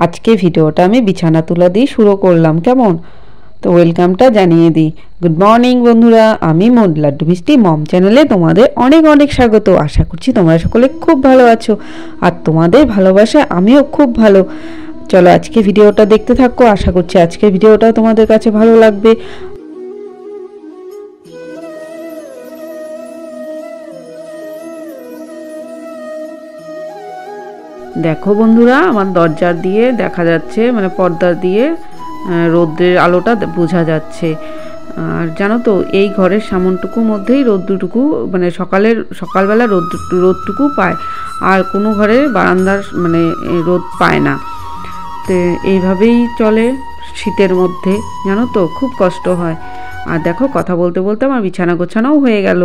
আজকে ভিডিওটা আমি বিছানা তোলা দিয়ে শুরু করলাম, কেমন? তো ওয়েলকামটা জানিয়ে দিই। গুড মর্নিং বন্ধুরা, আমি লাড্ডু মিষ্টি মম চ্যানেলে তোমাদের অনেক অনেক স্বাগত। আশা করছি তোমরা সকলে খুব ভালো আছো, আর তোমাদের ভালোবাসায় আমিও খুব ভালো। চলো আজকে ভিডিওটা দেখতে থাকো, আশা করছি আজকের ভিডিওটা তোমাদের কাছে ভালো লাগবে। দেখো বন্ধুরা, আমার দরজা দিয়ে দেখা যাচ্ছে, মানে পর্দা দিয়ে রোদ্রের আলোটা বোঝা যাচ্ছে। আর জানো তো, এই ঘরের সামনটুকু মধ্যেই রোদ্রটুকু, মানে সকালবেলা রোদটুকু পায়, আর কোনো ঘরে বারান্দার মানে রোদ পায় না। তো এইভাবেই চলে শীতের মধ্যে, জানো তো, খুব কষ্ট হয়। আর দেখো, কথা বলতে বলতে আমার বিছানা গোছানোও হয়ে গেল।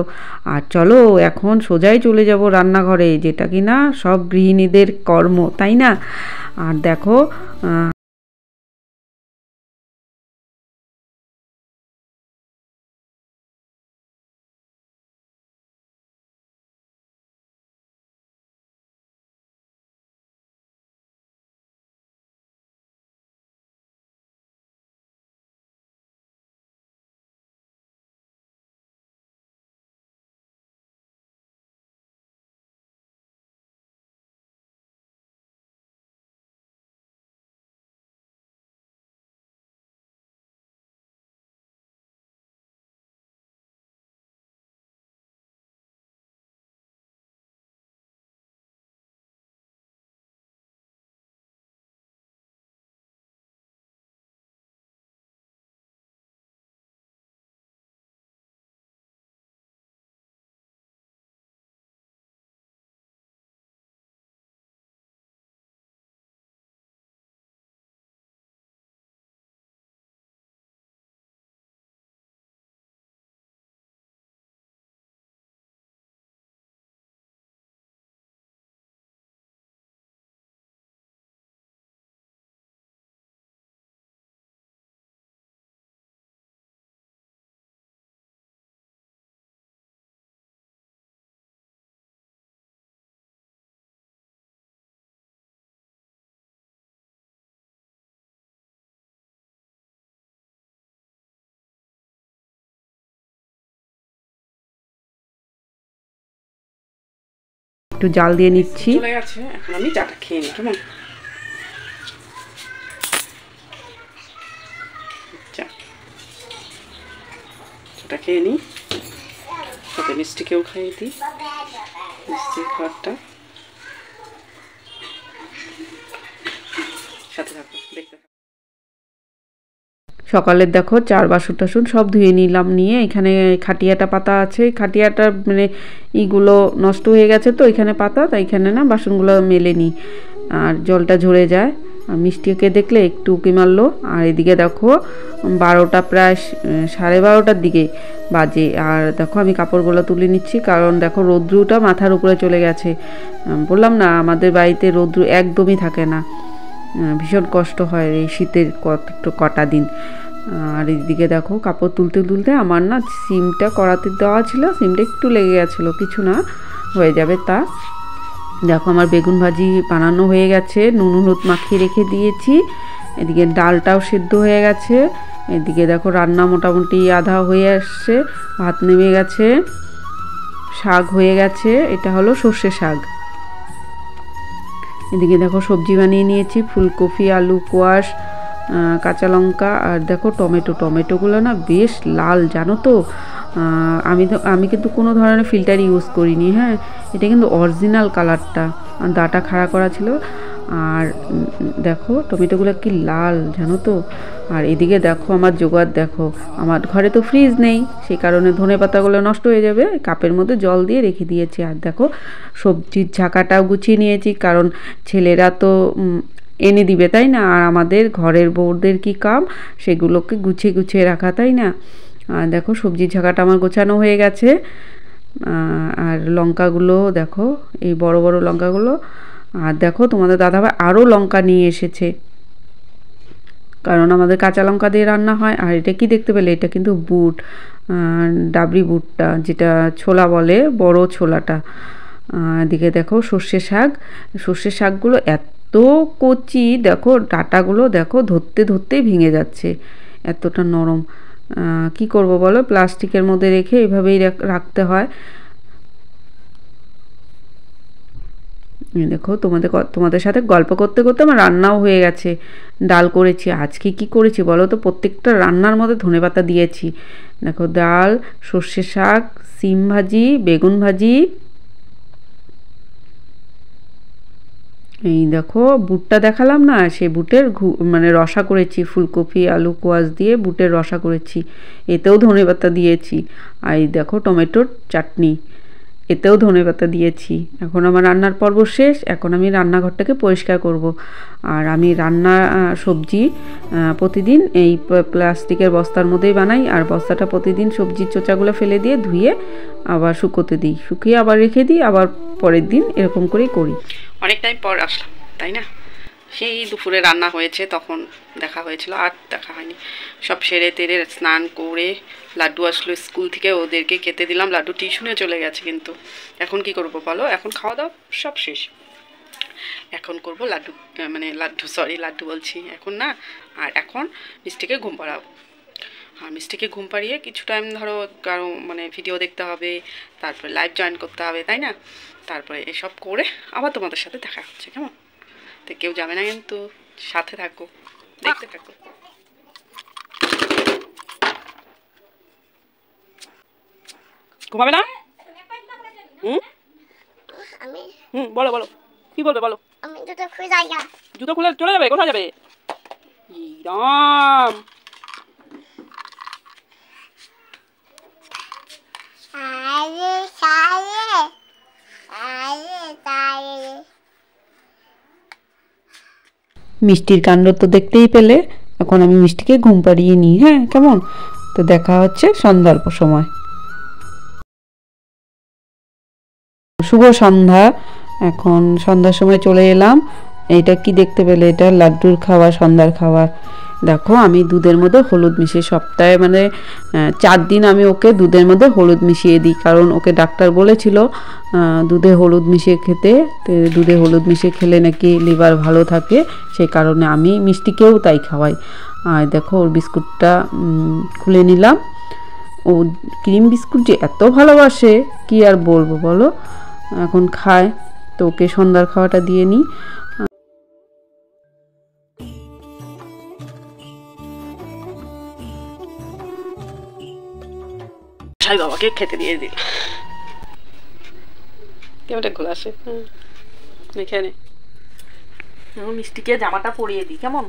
আর চলো এখন সোজাই চলে যাব রান্নাঘরে, যেটা কিনা সব গৃহিণীদের কর্ম, তাই না? আর দেখো একটু জাল দিয়ে নিচ্ছি। চলে গেছে, এখন আমি চাটা খেয়ে নিই, কেমন? চাটা খেয়ে নিই, সাথে মিষ্টিকেও খাইয়ে দিই, মিষ্টির খাবারটা সাথে থাকো, দেখতে থাকো। সকালের দেখো চার বাসন টাসন সব ধুয়ে নিলাম, নিয়ে এখানে খাটিয়াটা পাতা আছে, খাটিয়াটা মানে ইগুলো নষ্ট হয়ে গেছে, তো এখানে পাতা, তাই এখানে না বাসনগুলো মেলে নিই, আর জলটা ঝরে যায়। আর মিষ্টিকে দেখলে একটু উকি মারলো। আর এদিকে দেখো 12টা, প্রায় 12:30টার দিকে বাজে। আর দেখো আমি কাপড়গুলো তুলে নিচ্ছি, কারণ দেখো রৌদ্রটা মাথার উপরে চলে গেছে। বললাম না, আমাদের বাড়িতে রৌদ্র একদমই থাকে না, ভীষণ কষ্ট হয় এই শীতের কটা দিন। আর এইদিকে দেখো কাপড় তুলতে তুলতে আমার না সিমটা কড়াতে দেওয়া ছিল, সিমটা একটু লেগে গেছিলো, কিছু না, হয়ে যাবে তা। দেখো আমার বেগুন ভাজি বানানো হয়ে গেছে, নুন হলুদ মাখিয়ে রেখে দিয়েছি। এদিকে ডালটাও সিদ্ধ হয়ে গেছে। এদিকে দেখো রান্না মোটামুটি আধা হয়ে আসছে, ভাত নেমে গেছে, শাক হয়ে গেছে, এটা হলো সর্ষে শাক। এদিকে দেখো সবজি বানিয়ে নিয়েছি, ফুলকপি, আলু, কোয়াশ, কাঁচা লঙ্কা, আর দেখো টমেটোগুলো না বেশ লাল, জানো তো। আমি কিন্তু কোনো ধরনের ফিল্টার ইউজ করিনি, হ্যাঁ, এটা কিন্তু অরিজিনাল কালারটা, দাঁটা খাড়া করা ছিল। আর দেখো টমেটোগুলো কি লাল, জানো তো। আর এদিকে দেখো আমার জোগাড়, দেখো আমার ঘরে তো ফ্রিজ নেই, সেই কারণে ধনেপাতাগুলো নষ্ট হয়ে যাবে, কাপের মধ্যে জল দিয়ে রেখে দিয়েছি। আর দেখো সবজির ঝাঁকাটাও গুছিয়ে নিয়েছি, কারণ ছেলেরা তো এনে দিবে, তাই না? আর আমাদের ঘরের বউদের কি কাম, সেগুলোকে গুছিয়ে গুছিয়ে রাখা, তাই না? আর দেখো সবজির ঝাঁকাটা আমার গোছানো হয়ে গেছে। আর লঙ্কাগুলো দেখো, এই বড় বড় লঙ্কাগুলো। আর দেখো তোমাদের দাদাভাই আরও লঙ্কা নিয়ে এসেছে, কারণ আমাদের কাঁচা লঙ্কা দিয়ে রান্না হয়। আর এটা কি দেখতে পেলে, এটা কিন্তু বুট, ডাবরি বুটটা, যেটা ছোলা বলে, বড় ছোলাটা। এদিকে দেখো সর্ষে শাকগুলো এত কচি, দেখো ডাটাগুলো দেখো ধরতে ধরতেই ভেঙে যাচ্ছে, এতটা নরম। কি করব বলো, প্লাস্টিকের মধ্যে রেখে এভাবেই রাখতে হয়। দেখো তোমাদের সাথে গল্প করতে করতে আমার রান্নাও হয়ে গেছে। ডাল করেছি, আজকে কি করেছি বলো তো, প্রত্যেকটা রান্নার মধ্যে ধনেপাতা দিয়েছি। দেখো ডাল, সর্ষে শাক, সিম ভাজি, বেগুন ভাজি, এই দেখো বুটটা দেখালাম না, সেই বুটের মানে রসা করেছি, ফুলকপি আলু কোয়াশ দিয়ে বুটের রসা করেছি, এতেও ধনেপাতা দিয়েছি। আর এই দেখো টমেটোর চাটনি, এতেও ধনেপাতা দিয়েছি। এখন আমার রান্নার পর্ব শেষ, এখন আমি রান্নাঘরটাকে পরিষ্কার করব। আর আমি রান্না সবজি প্রতিদিন এই প্লাস্টিকের বস্তার মধ্যেই বানাই, আর বস্তাটা প্রতিদিন সবজির চোচাগুলো ফেলে দিয়ে ধুয়ে আবার শুকোতে দিই, শুকিয়ে আবার রেখে দিই, আবার পরের দিন এরকম করেই করি। অনেক টাইম পর আসলাম, তাই না? সেই দুপুরে রান্না হয়েছে, তখন দেখা হয়েছিল, আর দেখা হয়নি। সব সেরে তেরে স্নান করে লাড্ডু আসলো স্কুল থেকে, ওদেরকে খেতে দিলাম। লাড্ডু টিউশনে চলে গেছে, কিন্তু এখন কি করব বলো, এখন খাওয়া দাওয়া সব শেষ। এখন করব লাড্ডু, মানে লাড্ডু বলছি এখন না। আর এখন মিষ্টিকে ঘুম পাড়াবো। আর মিষ্টিকে ঘুম পাড়িয়ে কিছু টাইম ধরো কারো মানে ভিডিও দেখতে হবে, তারপরে লাইভ জয়েন করতে হবে, তাই না? তারপরে এসব করে আবার তোমাদের সাথে দেখা হচ্ছে, কেমন? তো কেউ যাবে না কিন্তু, সাথে থাকো, দেখতে থাকো। ঘুমাবে না? বলো বলো, কি বলবে বলো। আমি জুতো খুলে যাই, জুতো খুলে চলে যাবে? কোথায় যাবে? রাম, মিষ্টির কাণ্ড তো দেখতেই পেলে, এখন আমি মিষ্টিকে ঘুম পাড়িয়ে নিই, হ্যাঁ কেমন? তো দেখা হচ্ছে সন্ধ্যার সময়। শুভ সন্ধ্যা, এখন সন্ধ্যার সময় চলে এলাম। এইটা কি দেখতে পেলে, এটা লাড্ডুর খাবার, সন্ধ্যার খাবার। দেখো আমি দুধের মধ্যে হলুদ মিশিয়ে, সপ্তাহে মানে 4 দিন আমি ওকে দুধের মধ্যে হলুদ মিশিয়ে দিই, কারণ ওকে ডাক্তার বলেছিল দুধে হলুদ মিশিয়ে খেতে। দুধে হলুদ মিশিয়ে খেলে নাকি লিভার ভালো থাকে, সেই কারণে আমি মিষ্টিকেও তাই খাওয়াই। আর দেখো ওর বিস্কুটটা খুলে নিলাম। ও ক্রিম বিস্কুট যে এত ভালোবাসে কি আর বলবো বলো, এখন খায়। তো ওকে সন্ধ্যার খাওয়াটা দিয়ে নিই। সাই বাবাকে খেতে দিয়ে দিল। কেমনটা খোলা আসে, এখানে মিষ্টিকে জামাটা পরিয়ে দিই, কেমন?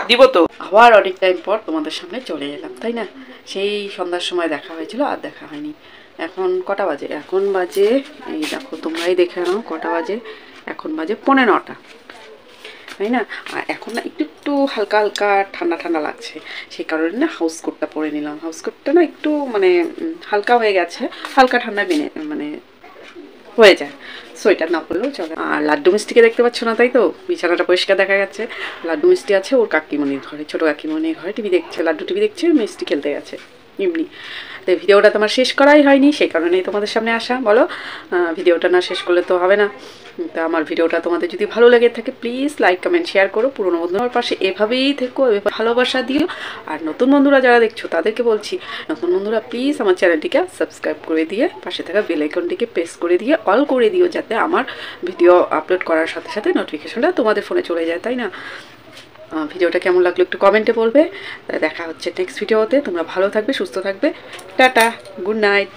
দিব তো। আবার অনেক টাইম পর তোমাদের সামনে চলে এলাম, তাই না? সেই সন্ধ্যার সময় দেখা হয়েছিল, আর দেখা হয়নি। এখন কটা বাজে? এখন বাজে, এই দেখো তোমরাই দেখে নাও কটা বাজে। এখন বাজে 9:15, তাই না? আর এখন না একটু একটু হালকা হালকা ঠান্ডা ঠান্ডা লাগছে, সেই কারণে না হাউস কোটটা পরে নিলাম। হাউস কোটটা না একটু মানে হালকা হয়ে গেছে, হালকা ঠান্ডা মানে হয়ে যায়, সোয়েটার না পরলেও চলে। আর লাড্ডু মিষ্টিকে দেখতে পাচ্ছ না, তাই তো? বিছানাটা পরিষ্কার দেখা যাচ্ছে। লাড্ডু মিষ্টি আছে ওর কাকিমণির ঘরে, ছোটো কাকিমণির ঘরে টিভি দেখছে, লাড্ডু টিভি দেখছে, মিষ্টি খেলতে গেছে। এমনি। তো ভিডিওটা তোমার শেষ করাই হয়নি, সেই কারণেই তোমাদের সামনে আসা। বলো, ভিডিওটা না শেষ করলে তো হবে না। তা আমার ভিডিওটা তোমাদের যদি ভালো লেগে থাকে প্লিজ লাইক কমেন্ট শেয়ার করো। পুরনো বন্ধুদের পাশে এভাবেই থেকো, এভাবে ভালোবাসা দিও। আর নতুন বন্ধুরা যারা দেখছো তাদেরকে বলছি, নতুন বন্ধুরা প্লিজ আমার চ্যানেলটিকে সাবস্ক্রাইব করে দিয়ে পাশে থাকা বেল আইকনটিকে প্রেস করে দিয়ে অল করে দিও, যাতে আমার ভিডিও আপলোড করার সাথে সাথে নোটিফিকেশনটা তোমাদের ফোনে চলে যায়, তাই না? ভিডিওটা কেমন লাগলো একটু কমেন্টে বলবে। দেখা হচ্ছে নেক্সট ভিডিওতে। তোমরা ভালো থাকবে, সুস্থ থাকবে। Tata, good night.